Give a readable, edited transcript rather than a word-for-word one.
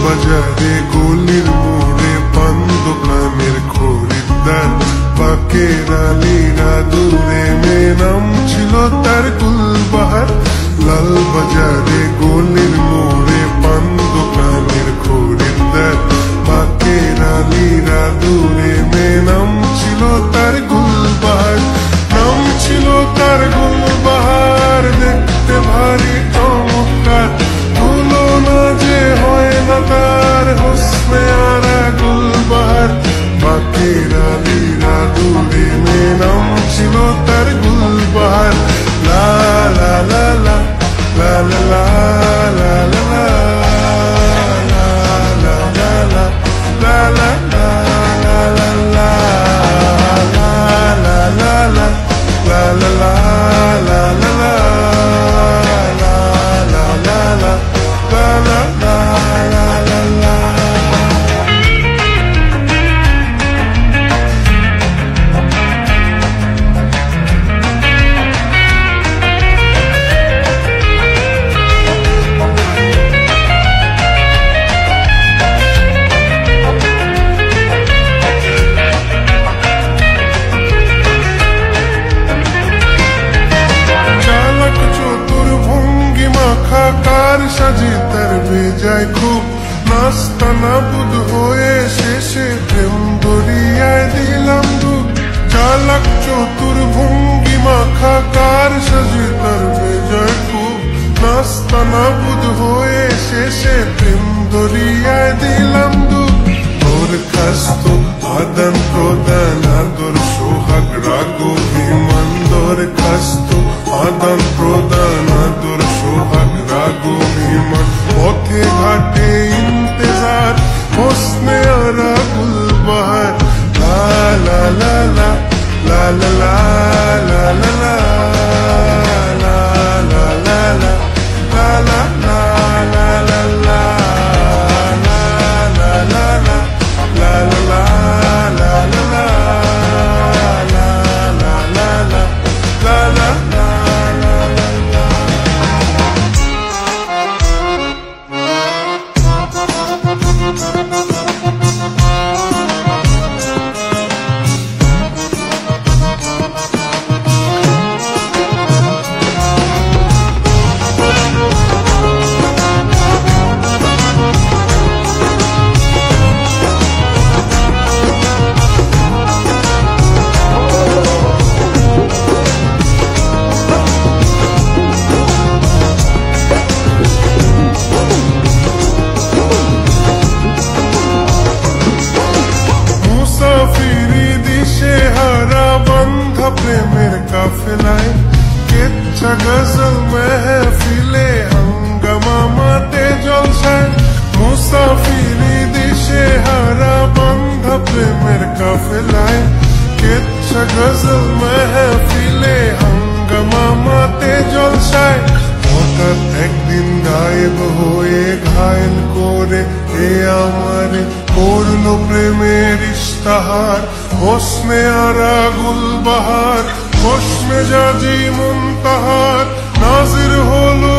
বাজারে গলির মোড়ে পান দোকানের খরিদ্দার, বাকের আলীরা দূরে মেয়ে নাম ছিল তার গুলবাহার। লাল বাজারে গলির মোড়ে পান দোকানের খরিদ্দার, বাকের আলীরা দূরে মেয়ে নাম ছিল তার গুলবাহার। নাম ছিল তার গুলবাহার, দেখতে ভারী চমৎকার, তুলনা যে হয় না তার হোসনে আরা গুলবাহার। বাকের আলীরা দূরে মেয়ে নাম ছিল তার গুলবাহার। লা লা লা লা লা লা লা লা লা সাজি তার বেজায় খুব, নাস্তা না বুধ হয়ে শেষে প্রেম দরিয়ায় দিলাম ডুব। চালাক চতুর ভঙ্গি মাখা কার সাজি তার বেজায় খুব, নাস্তা না বুধ হয়ে শেষে প্রেম দরিয়ায় দিলাম ডুব। তোর খাস্ত আদান প্রদান আদর সোহাগ রাগ অভিমান, তোর খাস্ত আদান প্রদান আদর সোহাগ রাগ অভিমান। পথে ঘাটে ইন্তেজার হোসনে আরা গুলবাহার। লা লা লা লা লা লা লা লা লা লা লা লা লা লা লা লা লা লা প্রেমের কাফেলায় কেচ্ছা গজল মেহফিলে হাঙ্গামা মাতে জলসায়। মুসাফিরি দিশে হারা বান্ধা প্রেমের কাফেলায় কেচ্ছা গজল মেহফিলে হাঙ্গামা মাতে জলসায়। হঠাৎ একদিন গায়েব হয়ে ঘায়েল করে এ আমারে করলো প্রেমের ইশতাহার। হোসনে আরা গুলবাহার, হোসনে জাজি মুনতাহার, নাজির হলো